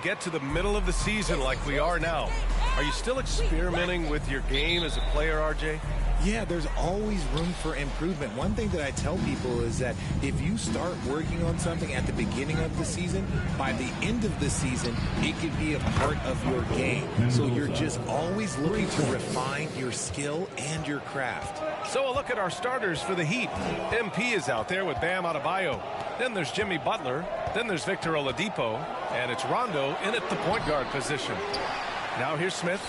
get to the middle of the season like we are now, are you still experimenting with your game as a player, RJ? Yeah, there's always room for improvement. One thing that I tell people is that if you start working on something at the beginning of the season, by the end of the season, it could be a part of your game. So you're just always looking to refine your skill and your craft. So a look at our starters for the Heat. MP is out there with Bam Adebayo. Then there's Jimmy Butler. Then there's Victor Oladipo. And it's Rondo in at the point guard position. Now here's Smith.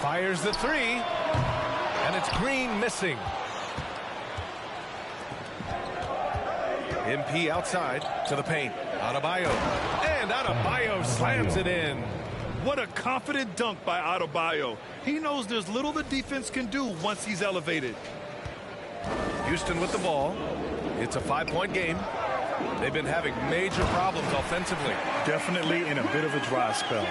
Fires the three. And it's Green missing. MP outside to the paint. Adebayo. And Adebayo slams it in. What a confident dunk by Adebayo. He knows there's little the defense can do once he's elevated. Houston with the ball. It's a 5-point game. They've been having major problems offensively. Definitely in a bit of a dry spell.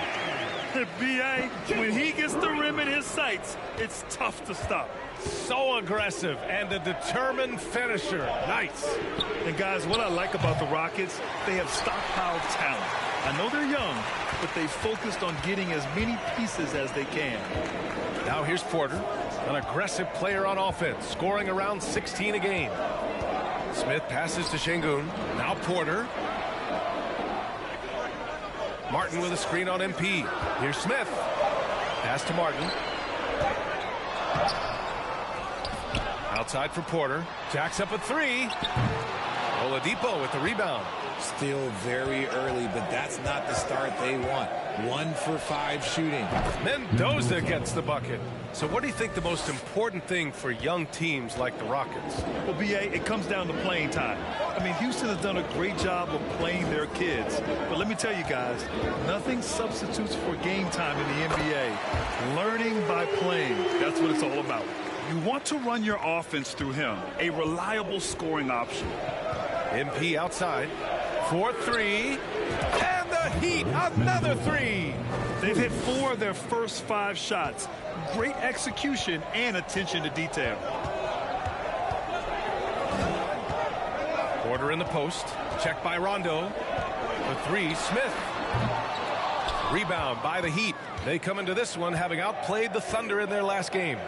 B.A., when he gets the rim in his sights, it's tough to stop. So aggressive and a determined finisher. Nice. And guys, what I like about the Rockets, they have stockpiled talent. I know they're young, but they focused on getting as many pieces as they can. Now here's Porter, an aggressive player on offense, scoring around 16 a game. Smith passes to Şengün. Now Porter. Martin with a screen on MP. Here's Smith. Pass to Martin. Outside for Porter. Jacks up a three. Oladipo with the rebound. Still very early, but that's not the start they want. 1 for 5 shooting. Mendoza gets the bucket. So what do you think the most important thing for young teams like the Rockets? Well, B.A., it comes down to playing time. I mean, Houston has done a great job of playing their kids. But let me tell you guys, nothing substitutes for game time in the NBA. Learning by playing, that's what it's all about. You want to run your offense through him, a reliable scoring option. MP outside. 4-3. And the Heat, another three. They've hit 4 of their first 5 shots. Great execution and attention to detail. Porter in the post. Checked by Rondo. The three, Smith. Rebound by the Heat. They come into this one having outplayed the Thunder in their last game.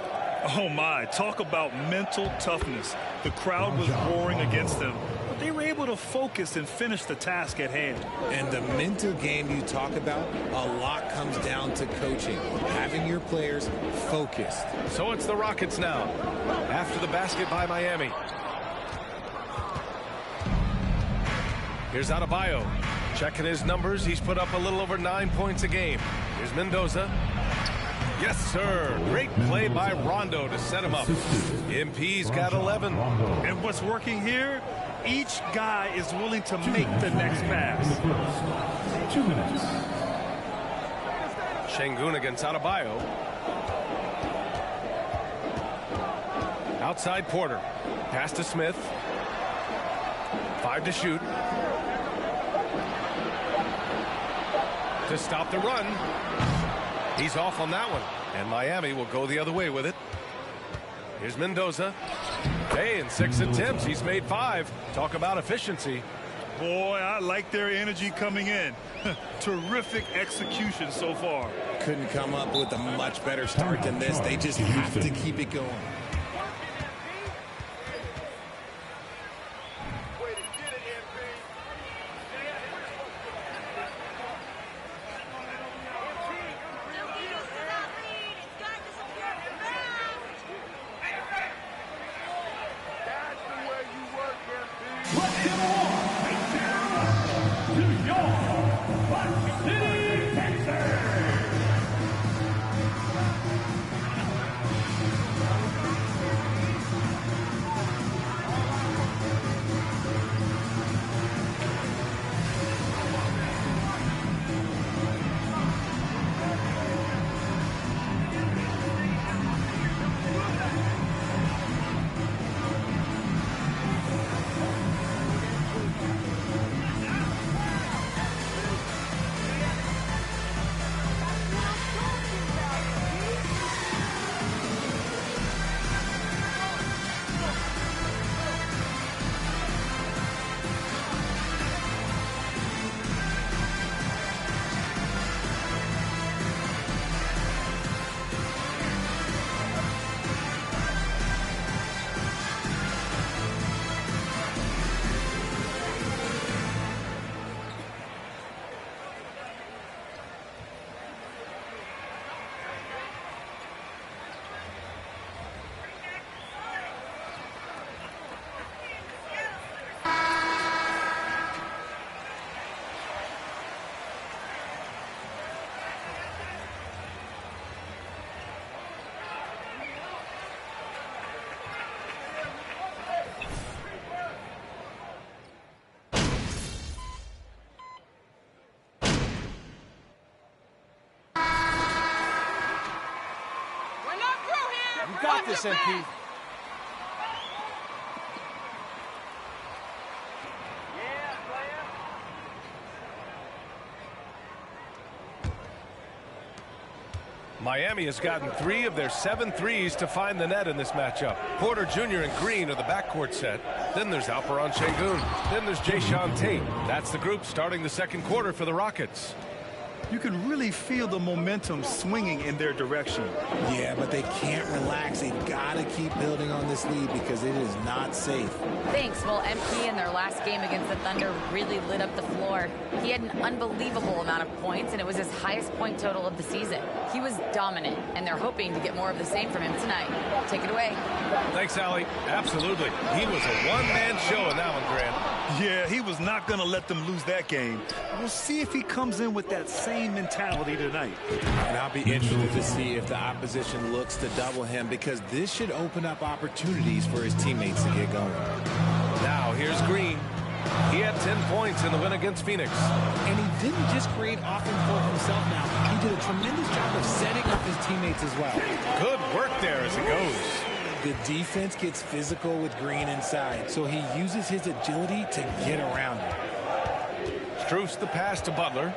Oh my, talk about mental toughness. The crowd was roaring against them, but they were able to focus and finish the task at hand. And the mental game you talk about, a lot comes down to coaching, having your players focused. So it's the Rockets now, after the basket by Miami. Here's Adebayo. Checking his numbers, he's put up a little over 9 points a game. Here's Mendoza. Yes, sir. Great play by Rondo to set him up. MP's got 11. And what's working here, each guy is willing to make the next pass. 2 minutes. Şengün against Adebayo. Outside Porter. Pass to Smith. 5 to shoot. To stop the run. He's off on that one. And Miami will go the other way with it. Here's Mendoza. Hey, in 6 attempts, he's made 5. Talk about efficiency. Boy, I like their energy coming in. Terrific execution so far. Couldn't come up with a much better start than this. They just have to keep it going. got this, MP. Miami has gotten 3 of their 7 threes to find the net in this matchup. Porter Jr. and Green are the backcourt set. Then there's Alperon Şengün. Then there's Jayshawn Tate. That's the group starting the second quarter for the Rockets. You can really feel the momentum swinging in their direction. Yeah, but they can't relax. They've got to keep building on this lead because it is not safe. Thanks. Well, MP in their last game against the Thunder really lit up the floor. He had an unbelievable amount of points, and it was his highest point total of the season. He was dominant, and they're hoping to get more of the same from him tonight. Take it away. Thanks, Allie. Absolutely. He was a one-man show in that one, Grant. Yeah, he was not going to let them lose that game. We'll see if he comes in with that same mentality tonight. And I'll be interested to see if the opposition looks to double him because this should open up opportunities for his teammates to get going. Now, here's Green. He had 10 points in the win against Phoenix. And he didn't just create offense for himself now. He did a tremendous job of setting up his teammates as well. Good work there as it goes. The defense gets physical with Green inside, so he uses his agility to get around it. Strus the pass to Butler.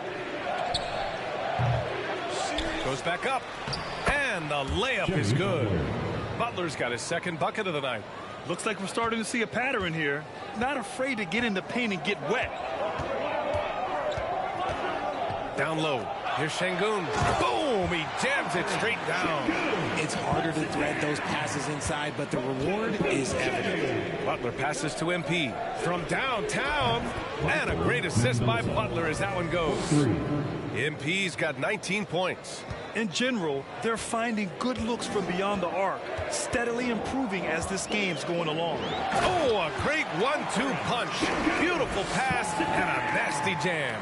Goes back up. And the layup is good. Butler's got his second bucket of the night. Looks like we're starting to see a pattern here. Not afraid to get in the paint and get wet. Down low. Here's Şengün. Boom! He jams it straight down. It's harder to thread those passes inside, but the reward is evident. Butler passes to MP from downtown. And a great assist by Butler as that one goes. MP's got 19 points. In general, they're finding good looks from beyond the arc, steadily improving as this game's going along. Oh, a great 1-2 punch. Beautiful pass and a nasty jam.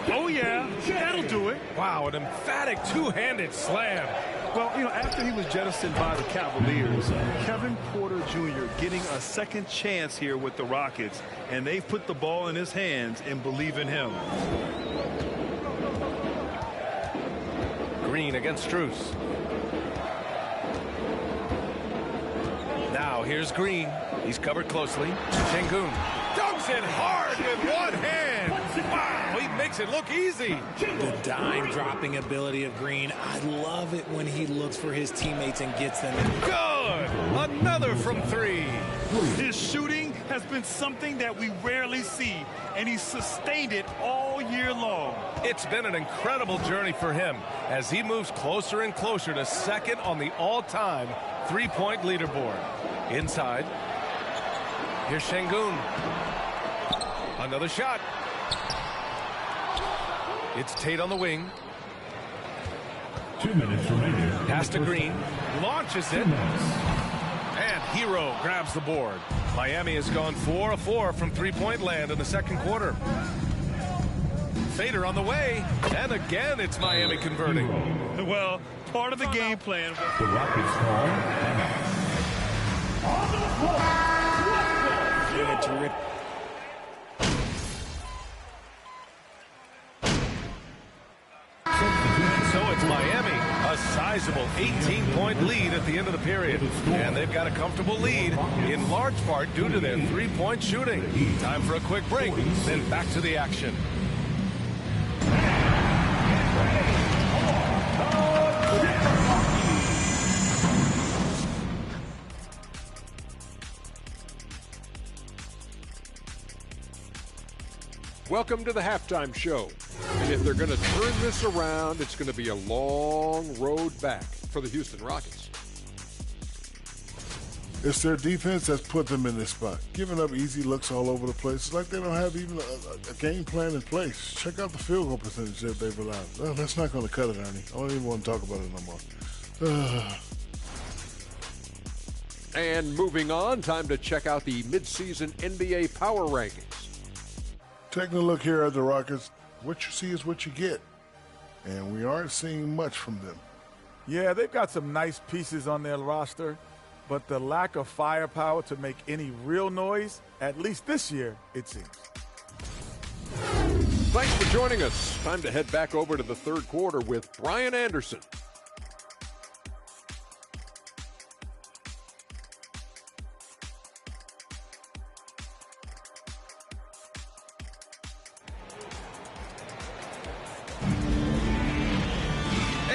Oh, yeah, that'll do it. Wow, an emphatic two-handed slam. Well, you know, after he was jettisoned by the Cavaliers, Kevin Porter Jr. getting a second chance here with the Rockets, and they've put the ball in his hands and believe in him. Green against Strus. Now here's Green. He's covered closely. Şengün dunks it hard with one hand. Wow, he makes it look easy. The dime-dropping ability of Green. I love it when he looks for his teammates and gets them in. Good! Another from 3. His shooting has been something that we rarely see, and he's sustained it all year long. It's been an incredible journey for him as he moves closer and closer to second on the all-time three-point leaderboard. Inside. Here's Şengün. Another shot. It's Tate on the wing. 2 minutes remaining. Pass to Green. Launches it. And Hero grabs the board. Miami has gone 4 of 4 from three-point land in the second quarter. Fader on the way. And again, it's Miami converting. Well, part of the game plan. The Rockets call. Yeah, terrific. So it's Miami, a sizable 18-point lead at the end of the period. And they've got a comfortable lead, in large part due to their three-point shooting. Time for a quick break, then back to the action. Welcome to the halftime show. And if they're going to turn this around, it's going to be a long road back for the Houston Rockets. It's their defense that's put them in this spot. Giving up easy looks all over the place. It's like they don't have even a game plan in place. Check out the field goal percentage that they've allowed. Well, that's not going to cut it, Ernie. I don't even want to talk about it no more. And moving on, time to check out the midseason NBA power rankings. Taking a look here at the Rockets, what you see is what you get. And we aren't seeing much from them. Yeah, they've got some nice pieces on their roster, but the lack of firepower to make any real noise, at least this year, it seems. Thanks for joining us. Time to head back over to the third quarter with Brian Anderson.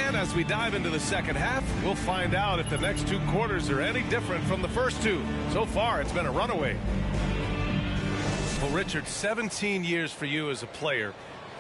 And as we dive into the second half, we'll find out if the next 2 quarters are any different from the first 2. So far, it's been a runaway. Well, Richard, 17 years for you as a player.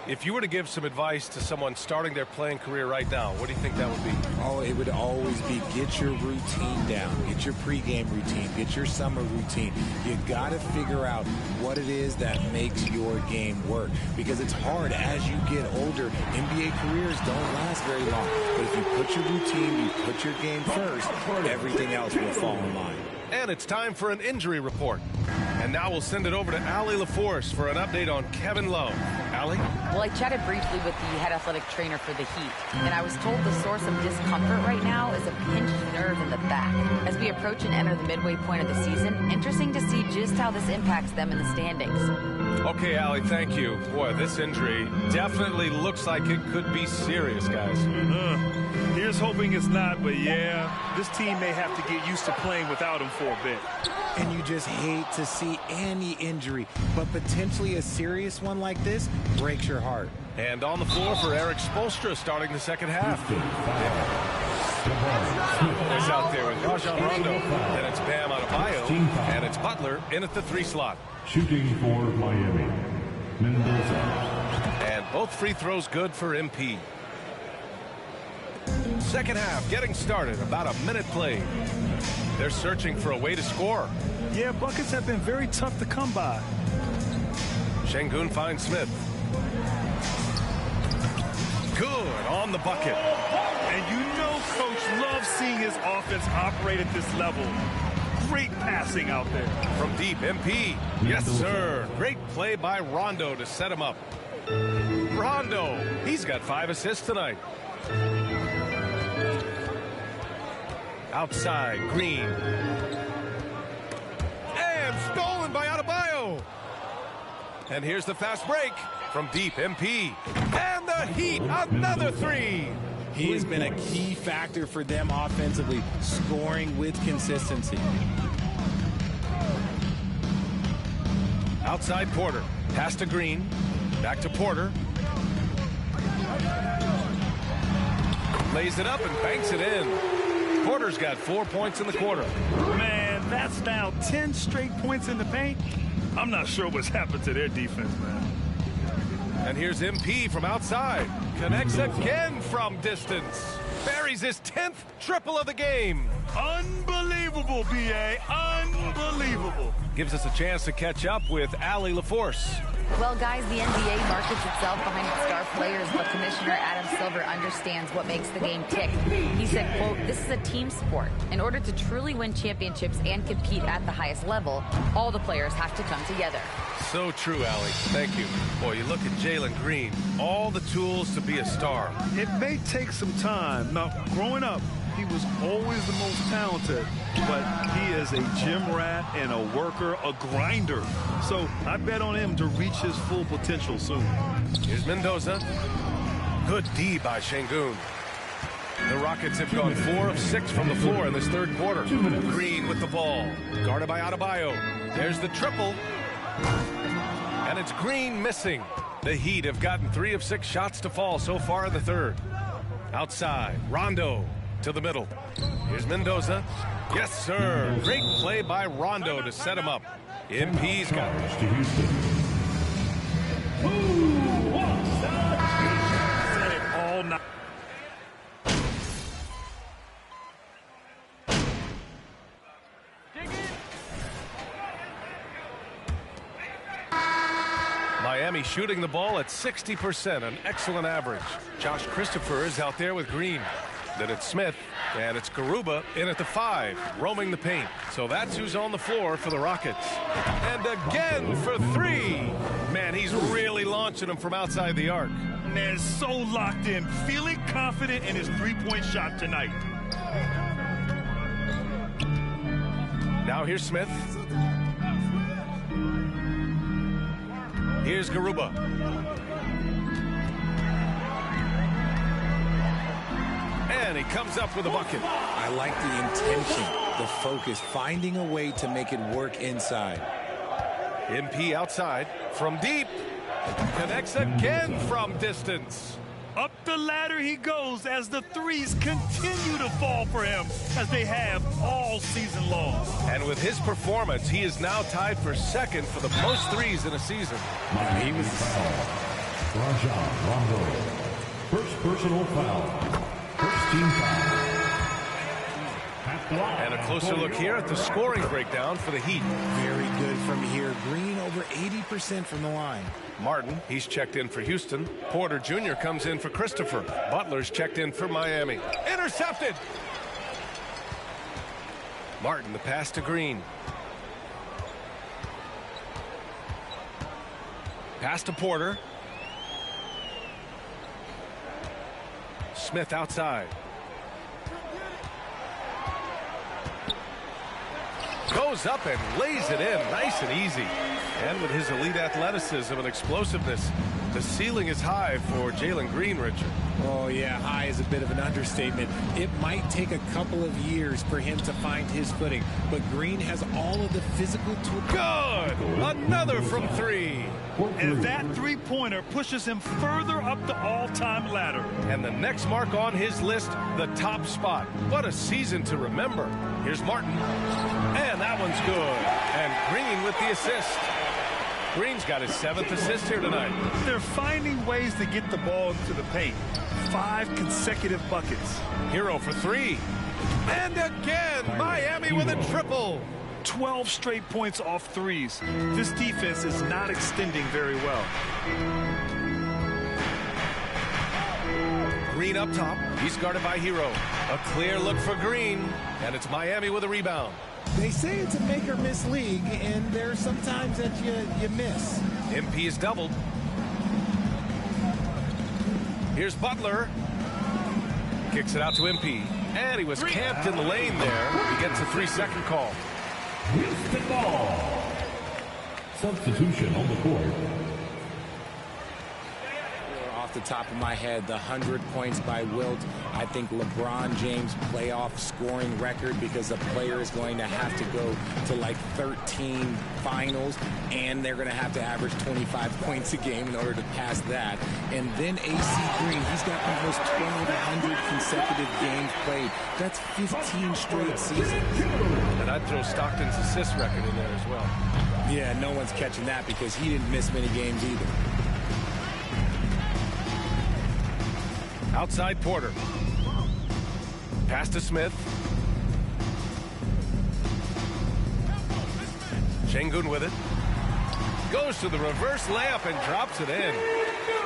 If you were to give some advice to someone starting their playing career right now, what do you think that would be? Oh, it would always be get your routine down. Get your pregame routine. Get your summer routine. You got to figure out what it is that makes your game work. Because it's hard as you get older. NBA careers don't last very long. But if you put your routine, you put your game first, everything else will fall in line. And it's time for an injury report. And now we'll send it over to Allie LaForce for an update on Kevin Love. Allie? Well, I chatted briefly with the head athletic trainer for the Heat, and I was told the source of discomfort right now is a pinched nerve in the back. As we approach and enter the midway point of the season, interesting to see just how this impacts them in the standings. Okay, Allie, thank you. Boy, this injury definitely looks like it could be serious, guys. Here's hoping it's not, but yeah, this team may have to get used to playing without him for a bit. And you just hate to see any injury, but potentially a serious one like this breaks your heart. And on the floor for Eric Spoelstra starting the second half. It's out there with Rajon Rondo. Then it's Bam Adebayo. And it's Butler in at the 3 slot. Shooting for Miami, Mendoza. And both free throws good for MP. Second half getting started. About a minute played. They're searching for a way to score. Yeah, buckets have been very tough to come by. Şengün finds Smith. Good on the bucket. And you know Coach loves seeing his offense operate at this level. Great passing out there. From deep, MP. Yes, sir. Great play by Rondo to set him up. Rondo, he's got 5 assists tonight. Outside, Green. And stolen by Adebayo. And here's the fast break. From deep, MP. And the Heat, another 3. He has been a key factor for them offensively, scoring with consistency. Outside Porter. Pass to Green. Back to Porter. Lays it up and banks it in. Porter's got 4 points in the quarter. Man, that's now 10 straight points in the paint. I'm not sure what's happened to their defense, man. And here's MP from outside. Connects again from distance. Buries his 10th triple of the game. Unbelievable, B.A. Unbelievable. Gives us a chance to catch up with Allie LaForce. Well, guys, the NBA markets itself behind its star players, but Commissioner Adam Silver understands what makes the game tick. He said, quote, "This is a team sport. In order to truly win championships and compete at the highest level, all the players have to come together." So true, Allie. Thank you. Boy, you look at Jalen Green. All the tools to be a star. It may take some time. Now, growing up, he was always the most talented, but he is a gym rat and a worker, a grinder. So I bet on him to reach his full potential soon. Here's Mendoza. Good D by Şengün. The Rockets have gone 4 of 6 from the floor in this third quarter. Green with the ball. Guarded by Adebayo. There's the triple. And it's Green missing. The Heat have gotten 3 of 6 shots to fall so far in the third. Outside, Rondo to the middle. Here's Mendoza. Yes, sir. Great play by Rondo to set him up. MP's got it. To Houston. Said it all night. Miami shooting the ball at 60%, an excellent average. Josh Christopher is out there with Green. Then it's Smith, and it's Garuba in at the 5, roaming the paint. So that's who's on the floor for the Rockets. And again for 3. Man, he's really launching them from outside the arc. Man, so locked in, feeling confident in his three-point shot tonight. Now here's Smith. Here's Garuba. And he comes up with a bucket. I like the intention, the focus, finding a way to make it work inside. MP outside from deep. Connects again from distance. Up the ladder he goes as the threes continue to fall for him, as they have all season long. And with his performance, he is now tied for second for the most threes in a season. He was Rajon Rondo. First personal foul. First team foul. And a closer look here at the scoring breakdown for the Heat. Very good from here. Green over 80% from the line. Martin, he's checked in for Houston. Porter Jr. comes in for Christopher. Butler's checked in for Miami. Intercepted! Martin, the pass to Green. Pass to Porter. Smith outside. Goes up and lays it in nice and easy. And with his elite athleticism and explosiveness, the ceiling is high for Jalen Green, Richard. Oh, yeah, high is a bit of an understatement. It might take a couple of years for him to find his footing, but Green has all of the physical tools. Good! Another from three. And that three-pointer pushes him further up the all-time ladder. And the next mark on his list, the top spot. What a season to remember. Here's Martin. And that one's good. And Green with the assist. Green's got his 7th assist here tonight. They're finding ways to get the ball into the paint. 5 consecutive buckets. Hero for 3. And again, Miami with a triple. 12 straight points off threes. This defense is not extending very well. Green up top. He's guarded by Hero. A clear look for Green. And it's Miami with a rebound. They say it's a make or miss league, and there's sometimes that you miss. MP is doubled. Here's Butler. Kicks it out to MP. And he was camped in the lane there. He gets a 3-second call. Houston ball. Substitution on the court. Off the top of my head, the 100 points by Wilt. I think LeBron James playoff scoring record, because the player is going to have to go to like 13 finals, and they're going to have to average 25 points a game in order to pass that. And then AC Green, he's got almost 1,200 consecutive games played. That's 15 straight seasons. And I'd throw Stockton's assist record in there as well. Yeah, no one's catching that, because he didn't miss many games either. Outside Porter. Pass to Smith. Şengün with it. Goes to the reverse layup and drops it in.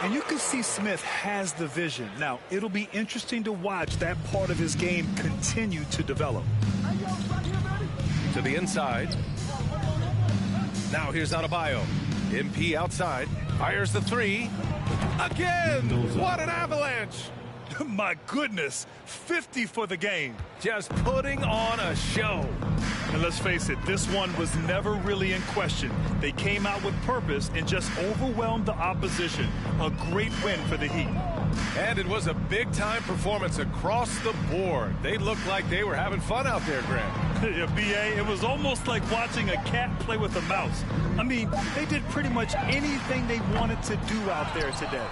And you can see Smith has the vision. Now, it'll be interesting to watch that part of his game continue to develop. To the inside. Now here's Adebayo. MP outside. Fires the 3. Again! What an avalanche! My goodness, 50 for the game. Just putting on a show. And let's face it, this one was never really in question. They came out with purpose and just overwhelmed the opposition. A great win for the Heat. And it was a big-time performance across the board. They looked like they were having fun out there, Grant. Yeah, B.A., it was almost like watching a cat play with a mouse. I mean, they did pretty much anything they wanted to do out there today.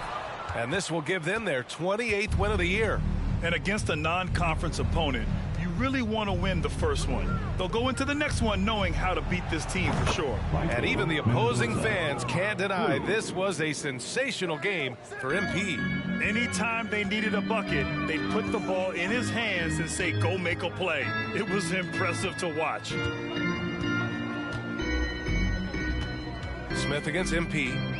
And this will give them their 28th win of the year. And against a non-conference opponent, you really want to win the first one. They'll go into the next one knowing how to beat this team for sure. And even the opposing fans can't deny this was a sensational game for MP. Anytime they needed a bucket, they'd put the ball in his hands and say, go make a play. It was impressive to watch. Smith against MP.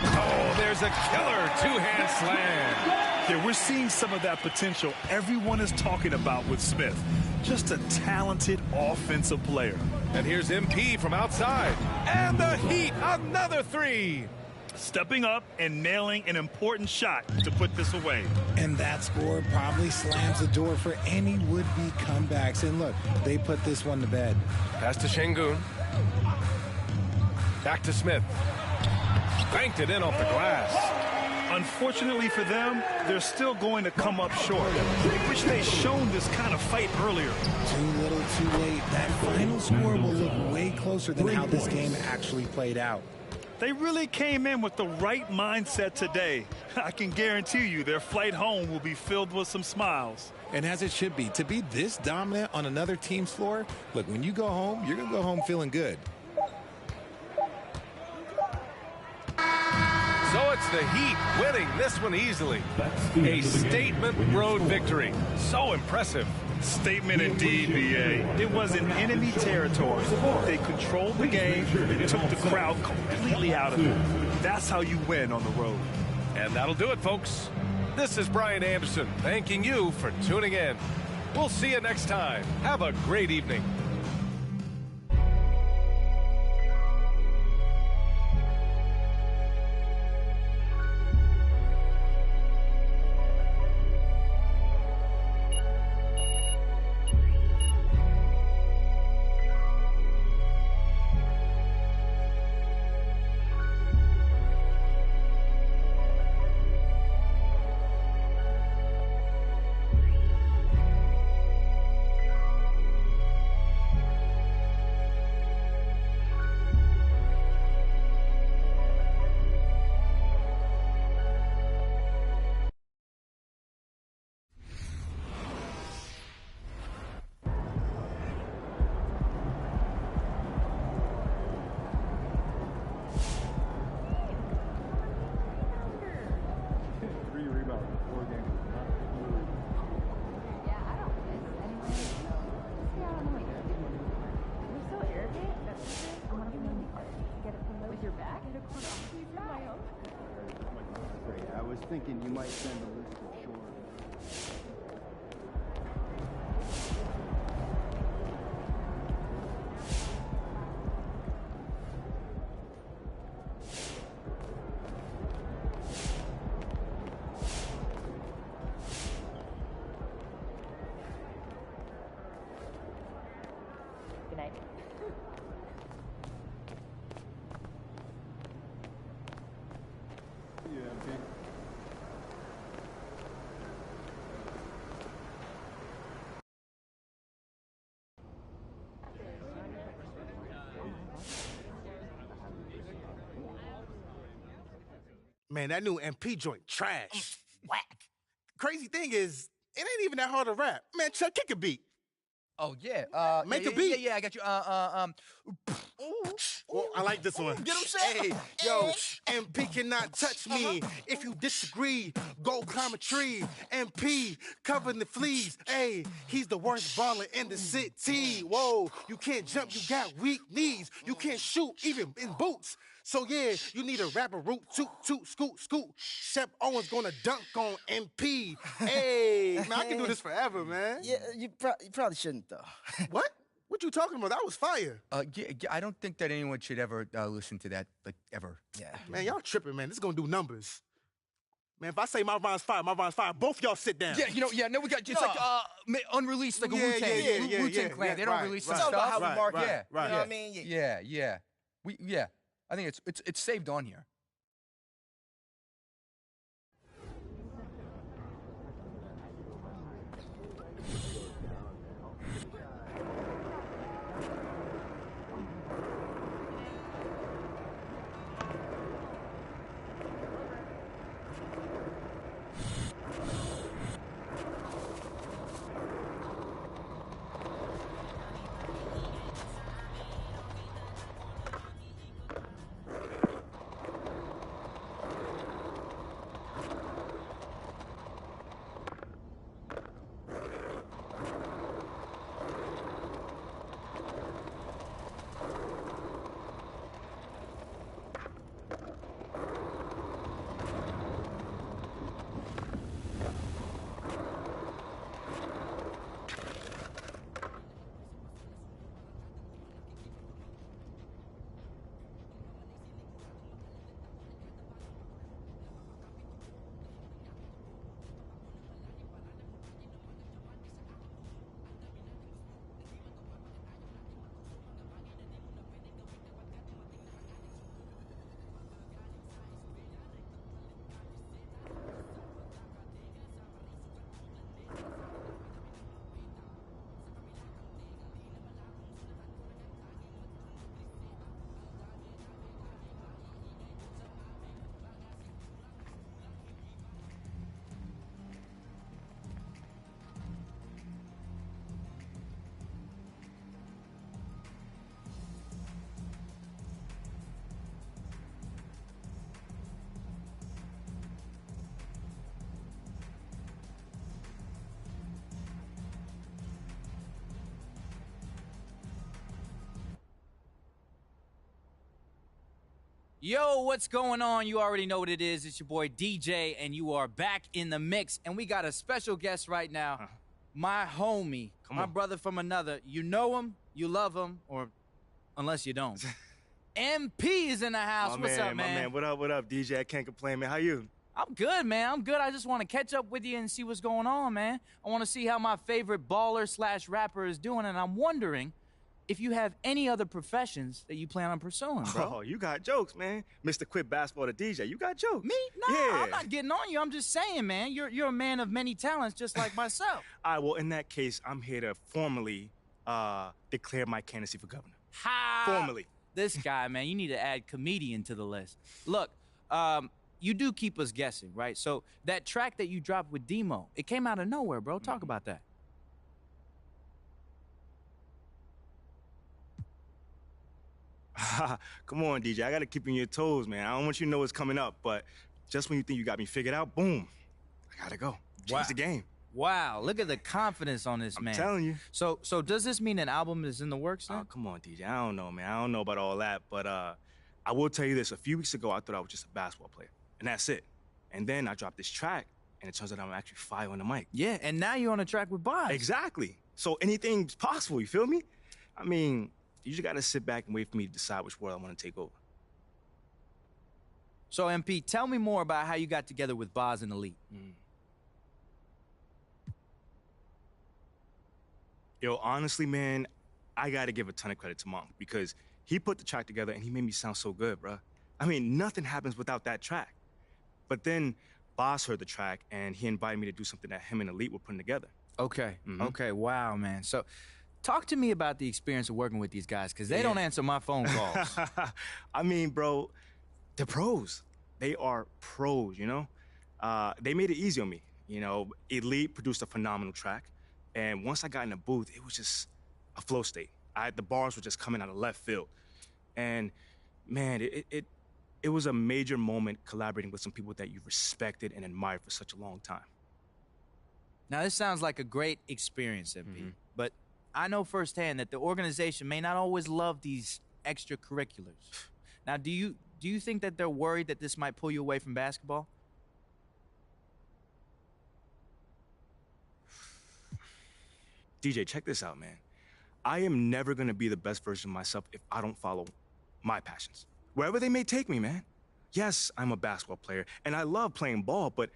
Oh, there's a killer two-hand slam. Yeah, we're seeing some of that potential everyone is talking about with Smith. Just a talented offensive player. And here's MP from outside. And the Heat, another 3. Stepping up and nailing an important shot to put this away. And that score probably slams the door for any would-be comebacks. And look, they put this one to bed. Pass to Şengün. Back to Smith. Banked it in off the glass. Unfortunately for them, they're still going to come up short. I wish they'd shown this kind of fight earlier. Too little, too late. That final score will look way closer than how this game actually played out. They really came in with the right mindset today. I can guarantee you their flight home will be filled with some smiles. And as it should be, to be this dominant on another team's floor, look, when you go home, you're going to go home feeling good. So it's the Heat winning this one easily. A statement road victory. So impressive. Statement indeed, BA. It was in enemy territory. They controlled the game and took the crowd completely out of it. That's how you win on the road. And that'll do it, folks. This is Brian Anderson thanking you for tuning in. We'll see you next time. Have a great evening. I was thinking you might send a list of short. Good night. Man, that new MP joint trash. Whack. Crazy thing is, it ain't even that hard to rap. Man, Chuck, kick a beat. Oh yeah. Make a beat. Yeah, I got you. Well, I like this one. Get him set. Hey, yo, MP cannot touch me. If you disagree, go climb a tree. MP covering the fleas. Hey, he's the worst baller in the city. Whoa, you can't jump, you got weak knees. You can't shoot even in boots. So yeah, you need a rapper root, toot, scoot. Shep Owens gonna dunk on MP. Hey, man, I can do this forever, man. Yeah, you probably shouldn't though. What? What you talking about? That was fire. Yeah, I don't think that anyone should ever listen to that, like ever. Yeah. Man, y'all tripping, man. This is gonna do numbers. Man, if I say my rhyme's fire, both y'all sit down. Yeah, no, we got, it's like unreleased, like a Wu-Tang. Wu-Tang Clan, they don't release some stuff. It's all about how we market. Yeah, right. You know what I mean? Yeah. I think it's saved on here. Yo, what's going on? You already know what it is. It's your boy DJ, and you are back in the mix. And we got a special guest right now, my homie, my brother from another. You know him, you love him, or unless you don't. MP is in the house. What's up, man? What up, DJ? I can't complain, man. How you? I'm good, man. I'm good. I just want to catch up with you and see what's going on, man. I want to see how my favorite baller/rapper is doing, and I'm wondering if you have any other professions that you plan on pursuing, bro. Oh, you got jokes, man. Mr. Quit Basketball to DJ, you got jokes. Me? Nah, yeah. I'm not getting on you. I'm just saying, man. You're a man of many talents, just like myself. All right, well, in that case, I'm here to formally declare my candidacy for governor. Formally. This guy, man, you need to add comedian to the list. Look, you do keep us guessing, right? So that track that you dropped with Demo, it came out of nowhere, bro. Talk about that. Come on, DJ. I got to keep you on your toes, man. I don't want you to know what's coming up, but just when you think you got me figured out, boom, I got to go. Change the game. Wow, look at the confidence on this man. I'm telling you. So does this mean an album is in the works then? Oh, come on, DJ. I don't know, man. I don't know about all that, but I will tell you this. A few weeks ago, I thought I was just a basketball player, and that's it. And then I dropped this track, and it turns out I'm actually fire on the mic. Yeah, and now you're on a track with Boz. Exactly. So anything's possible, you feel me? I mean, you just got to sit back and wait for me to decide which world I want to take over. So, MP, tell me more about how you got together with Boz and Elite. Yo, honestly, man, I got to give a ton of credit to Monk because he put the track together and he made me sound so good, bro. I mean, nothing happens without that track. But then Boz heard the track and he invited me to do something that him and Elite were putting together. Okay. Okay, wow, man. So talk to me about the experience of working with these guys, because they don't answer my phone calls. I mean, bro, they're pros. They are pros, you know? They made it easy on me. You know, Elite produced a phenomenal track. And once I got in the booth, it was just a flow state. The bars were just coming out of left field. And, man, it was a major moment collaborating with some people that you respected and admired for such a long time. Now, this sounds like a great experience, MP. But I know firsthand that the organization may not always love these extracurriculars. Now, do you think that they're worried that this might pull you away from basketball? DJ, check this out, man. I am never gonna be the best version of myself if I don't follow my passions. Wherever they may take me, man. Yes, I'm a basketball player, and I love playing ball, but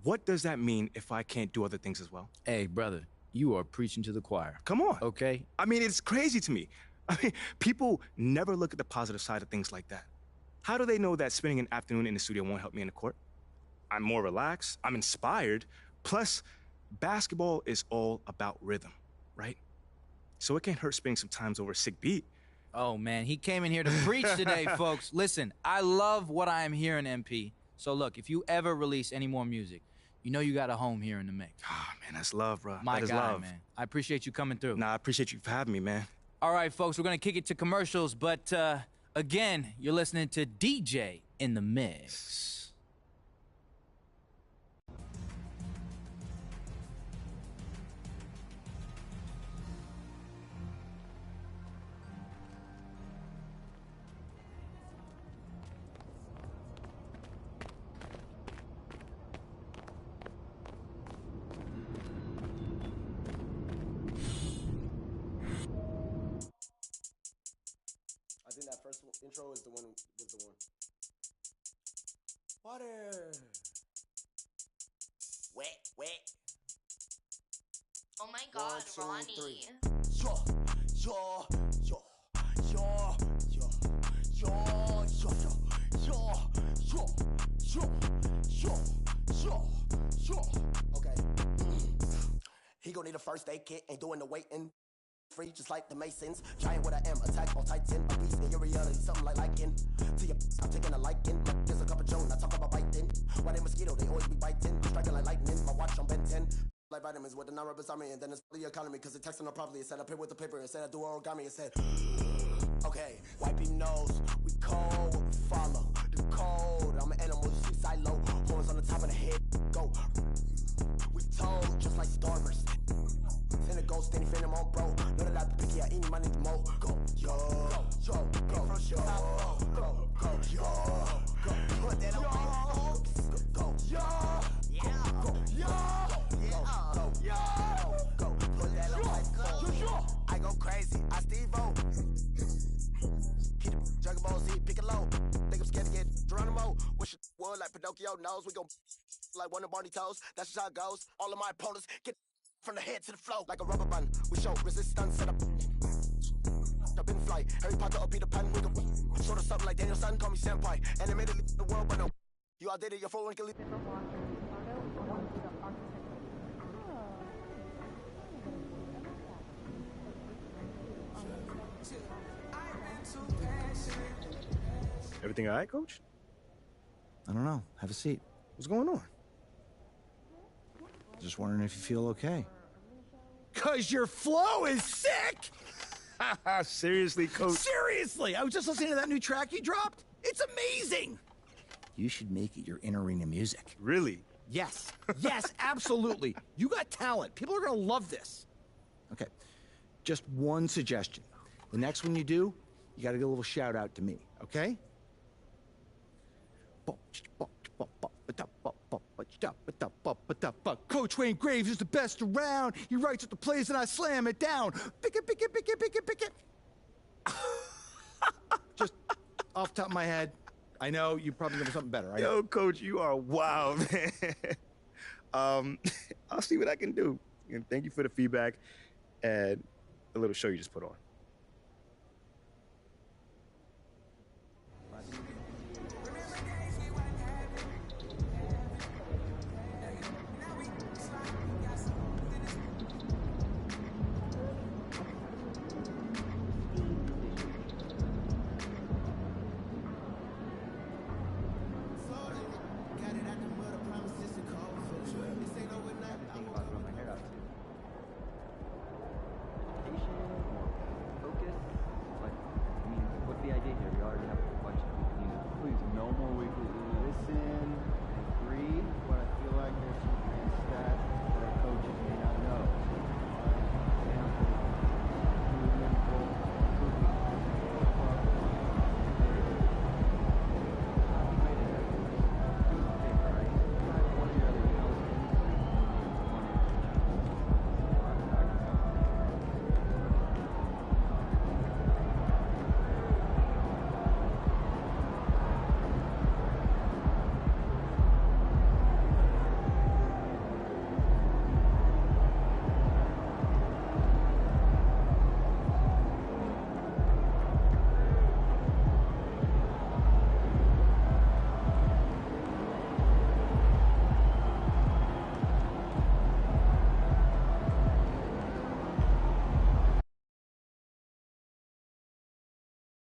what does that mean if I can't do other things as well? Hey, brother, you are preaching to the choir. Come on. Okay? I mean, it's crazy to me. I mean, people never look at the positive side of things like that. How do they know that spending an afternoon in the studio won't help me in the court? I'm more relaxed, I'm inspired, plus basketball is all about rhythm, right? So it can't hurt spending some time over a sick beat. Oh, man, he came in here to preach today, folks. Listen, I love what I am hearing, MP. So look, if you ever release any more music, you know you got a home here in the mix. Ah, man, that's love, bro. My that is guy, love. man. I appreciate you coming through. Nah, I appreciate you for having me, man. All right, folks, we're going to kick it to commercials, but again, you're listening to DJ in the Mix. I think that first intro is the one. Water. Wet. Oh my God, 1, 2, 3. Okay. He gon' need a first aid kit, ain't doing the waiting. Free just like the Masons. Giant what I am, attack on Titan. A beast in your reality, something like liking. To your I'm taking a liking. There's a cup of Joan, I talk about biting. Why they mosquito, they always be biting. Striking like lightning, my watch on Ben 10. Like vitamins with the non-rubber army, and then it's the economy, cause it texting her properly. It said I pay with the paper, it said I do origami, it said okay, wiping nose, we cold, follow the code. I'm an animal, see silo, horns on the top of the head, go. We told, just like starburst. Send a ghost, then he fin him on bro. Know that I be picky, I eat my need to mo. Go, yo, go, yo, go, yo, go, yo. Pinocchio knows we go like one of Barney toes. That's just how it goes. All of my opponents get from the head to the flow like a rubber band. We show resistance set up. Up in flight. Harry Potter or Peter Pan. We go sort of something like Daniel Son. Call me senpai. Animated the world, but no. You outdated your phone. Everything all right, Coach? I don't know. Have a seat. What's going on? Just wondering if you feel okay. 'Cause your flow is sick! Seriously, Coach? Seriously! I was just listening to that new track you dropped. It's amazing! You should make it your in-arena music. Really? Yes. Yes, absolutely. You got talent. People are gonna love this. Okay. Just one suggestion. The next one you do, you gotta give a little shout out to me, okay? Coach Wayne Graves is the best around. He writes at the plays and I slam it down. Pick it, pick it, pick it, pick it, pick it. Just off the top of my head, I know you probably know something better. Yo, Coach, you are wild, man. I'll see what I can do. And thank you for the feedback and the little show you just put on.